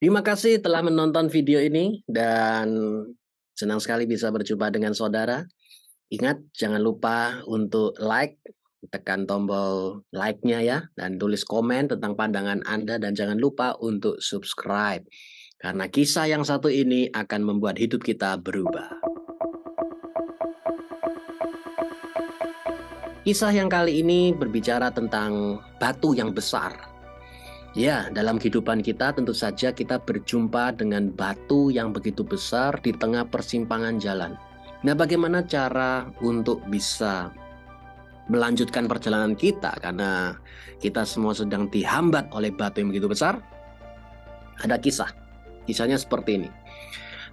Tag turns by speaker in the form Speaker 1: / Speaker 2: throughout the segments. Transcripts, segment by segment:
Speaker 1: Terima kasih telah menonton video ini dan senang sekali bisa berjumpa dengan saudara. Ingat jangan lupa untuk like, tekan tombol like-nya ya, dan tulis komen tentang pandangan Anda dan jangan lupa untuk subscribe. Karena kisah yang satu ini akan membuat hidup kita berubah. Kisah yang kali ini berbicara tentang batu yang besar. Ya, dalam kehidupan kita tentu saja kita berjumpa dengan batu yang begitu besar di tengah persimpangan jalan. Nah, bagaimana cara untuk bisa melanjutkan perjalanan kita karena kita semua sedang dihambat oleh batu yang begitu besar? Ada kisah. Kisahnya seperti ini.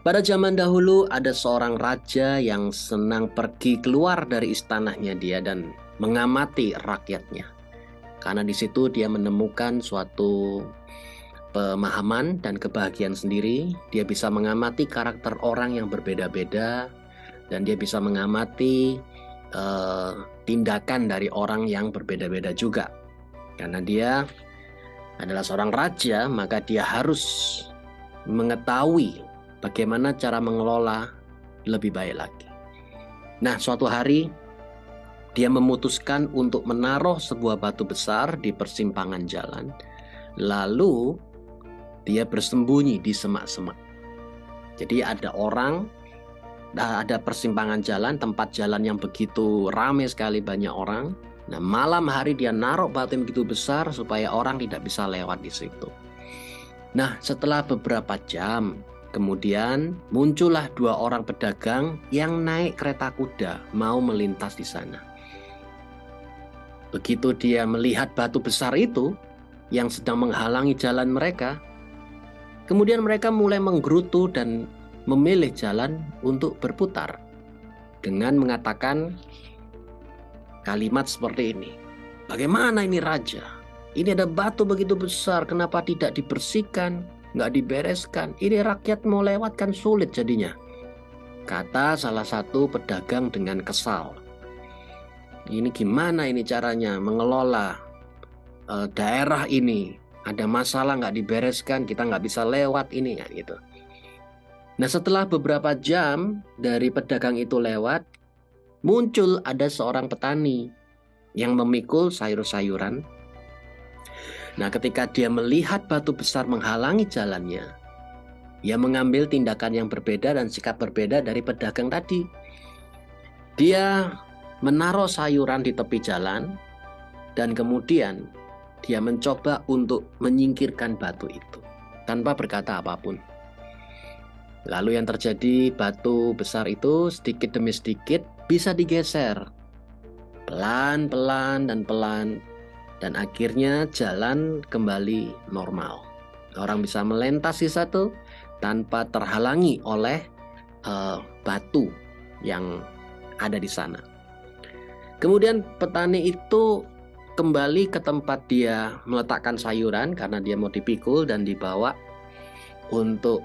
Speaker 1: Pada zaman dahulu ada seorang raja yang senang pergi keluar dari istananya dia dan mengamati rakyatnya. Karena di situ dia menemukan suatu pemahaman dan kebahagiaan sendiri. Dia bisa mengamati karakter orang yang berbeda-beda dan dia bisa mengamati tindakan dari orang yang berbeda-beda juga. Karena dia adalah seorang raja, maka dia harus mengetahui bagaimana cara mengelola lebih baik lagi. Nah, suatu hari dia memutuskan untuk menaruh sebuah batu besar di persimpangan jalan. Lalu dia bersembunyi di semak-semak. Jadi ada persimpangan jalan, tempat jalan yang begitu ramai sekali banyak orang. Nah, malam hari dia naruh batu yang begitu besar supaya orang tidak bisa lewat di situ. Nah, setelah beberapa jam, kemudian muncullah dua orang pedagang yang naik kereta kuda mau melintas di sana. Begitu dia melihat batu besar itu yang sedang menghalangi jalan mereka, kemudian mereka mulai menggerutu dan memilih jalan untuk berputar dengan mengatakan kalimat seperti ini. Bagaimana ini raja? Ini ada batu begitu besar, kenapa tidak dibersihkan, nggak dibereskan? Ini rakyat mau lewat kan sulit jadinya. Kata salah satu pedagang dengan kesal. Ini gimana ini caranya mengelola daerah ini? Ada masalah nggak dibereskan, kita nggak bisa lewat ini kan gitu. Nah, setelah beberapa jam dari pedagang itu lewat, muncul ada seorang petani yang memikul sayur-sayuran. Nah, ketika dia melihat batu besar menghalangi jalannya, dia mengambil tindakan yang berbeda dan sikap berbeda dari pedagang tadi. Dia menaruh sayuran di tepi jalan dan kemudian dia mencoba untuk menyingkirkan batu itu tanpa berkata apapun. Lalu yang terjadi, batu besar itu sedikit demi sedikit bisa digeser pelan-pelan dan akhirnya jalan kembali normal. Orang bisa melintasi satu tanpa terhalangi oleh batu yang ada di sana. Kemudian petani itu kembali ke tempat dia meletakkan sayuran karena dia mau dipikul dan dibawa untuk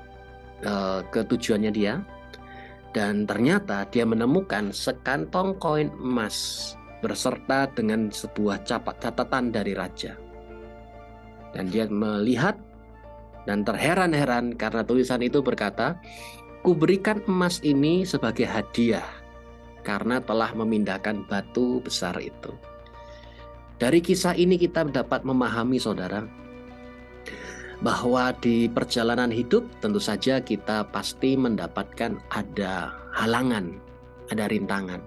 Speaker 1: ke tujuannya dia. Dan ternyata dia menemukan sekantong koin emas berserta dengan sebuah catatan dari raja. Dan dia melihat dan terheran-heran karena tulisan itu berkata, "Kuberikan emas ini sebagai hadiah karena telah memindahkan batu besar itu." Dari kisah ini kita dapat memahami, saudara, bahwa di perjalanan hidup tentu saja kita pasti mendapatkan ada halangan, ada rintangan.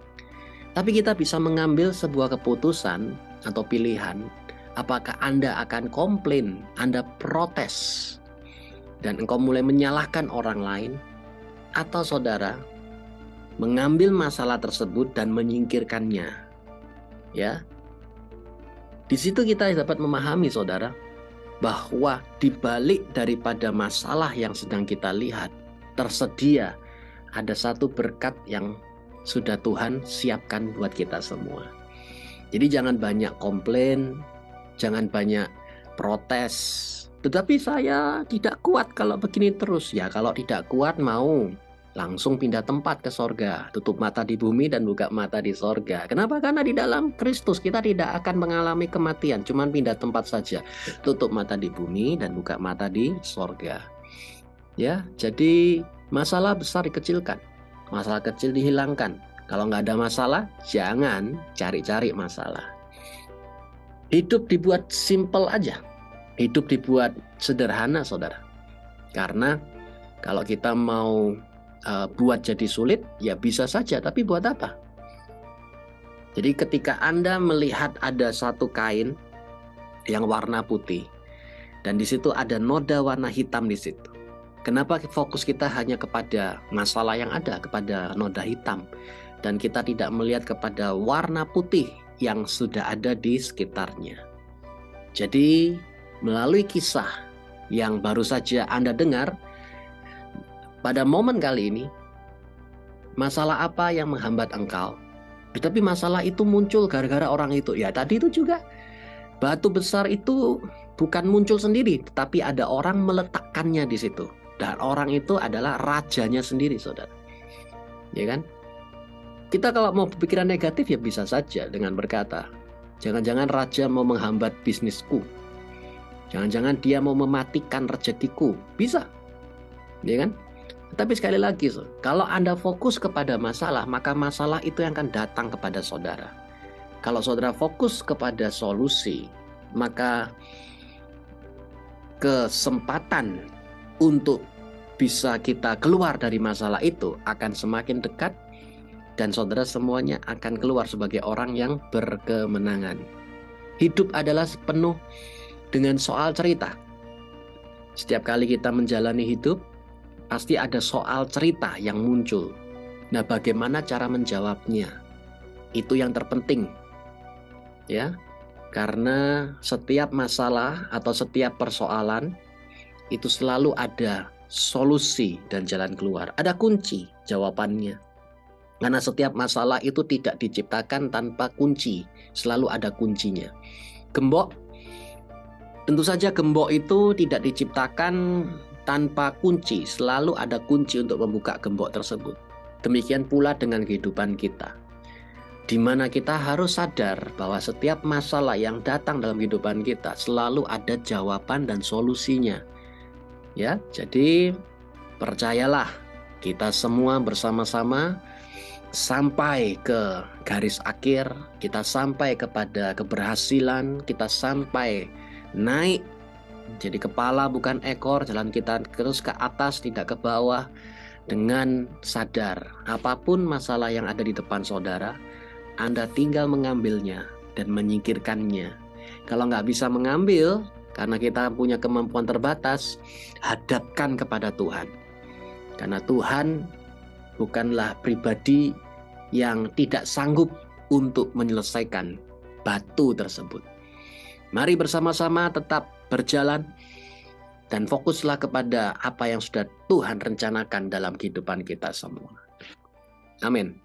Speaker 1: Tapi kita bisa mengambil sebuah keputusan atau pilihan, apakah Anda akan komplain, Anda protes, dan engkau mulai menyalahkan orang lain, atau saudara mengambil masalah tersebut dan menyingkirkannya. Ya. Di situ kita dapat memahami, saudara, bahwa di balik daripada masalah yang sedang kita lihat, tersedia ada satu berkat yang sudah Tuhan siapkan buat kita semua. Jadi jangan banyak komplain, jangan banyak protes. Tetapi saya tidak kuat kalau begini terus. Ya, kalau tidak kuat mau langsung pindah tempat ke sorga, tutup mata di bumi dan buka mata di sorga. Kenapa? Karena di dalam Kristus kita tidak akan mengalami kematian, cuman pindah tempat saja, tutup mata di bumi dan buka mata di sorga. Ya, jadi masalah besar dikecilkan, masalah kecil dihilangkan. Kalau nggak ada masalah, jangan cari-cari masalah. Hidup dibuat simple aja, hidup dibuat sederhana, saudara. Karena kalau kita mau buat jadi sulit, ya bisa saja, tapi buat apa? Jadi ketika Anda melihat ada satu kain yang warna putih, dan di situ ada noda warna hitam di situ. Kenapa fokus kita hanya kepada masalah yang ada, kepada noda hitam, dan kita tidak melihat kepada warna putih yang sudah ada di sekitarnya? Jadi, melalui kisah yang baru saja Anda dengar, pada momen kali ini, masalah apa yang menghambat engkau? Tetapi masalah itu muncul gara-gara orang itu. Ya, tadi itu juga batu besar itu bukan muncul sendiri, tetapi ada orang meletakkannya di situ. Dan orang itu adalah rajanya sendiri, saudara. Ya kan? Kita kalau mau berpikiran negatif ya bisa saja dengan berkata, jangan-jangan raja mau menghambat bisnisku. Jangan-jangan dia mau mematikan rezekiku. Bisa. Ya kan? Tapi sekali lagi, kalau Anda fokus kepada masalah, maka masalah itu yang akan datang kepada saudara. Kalau saudara fokus kepada solusi, maka kesempatan untuk bisa kita keluar dari masalah itu akan semakin dekat, dan saudara semuanya akan keluar sebagai orang yang berkemenangan. Hidup adalah penuh dengan soal cerita. Setiap kali kita menjalani hidup, pasti ada soal cerita yang muncul. Nah, bagaimana cara menjawabnya? Itu yang terpenting. Ya, karena setiap masalah atau setiap persoalan itu selalu ada solusi dan jalan keluar. Ada kunci jawabannya. Karena setiap masalah itu tidak diciptakan tanpa kunci. Selalu ada kuncinya. Gembok, tentu saja gembok itu tidak diciptakan tanpa kunci. Selalu ada kunci untuk membuka gembok tersebut. Demikian pula dengan kehidupan kita, di mana kita harus sadar bahwa setiap masalah yang datang dalam kehidupan kita selalu ada jawaban dan solusinya. Ya, jadi percayalah, kita semua bersama-sama sampai ke garis akhir, kita sampai kepada keberhasilan, kita sampai naik jadi kepala bukan ekor, jalan kita terus ke atas tidak ke bawah, dengan sadar apapun masalah yang ada di depan saudara, Anda tinggal mengambilnya dan menyingkirkannya. Kalau nggak bisa mengambil, karena kita punya kemampuan terbatas, hadapkan kepada Tuhan. Karena Tuhan bukanlah pribadi yang tidak sanggup untuk menyelesaikan batu tersebut. Mari bersama-sama tetap berjalan dan fokuslah kepada apa yang sudah Tuhan rencanakan dalam kehidupan kita semua. Amin.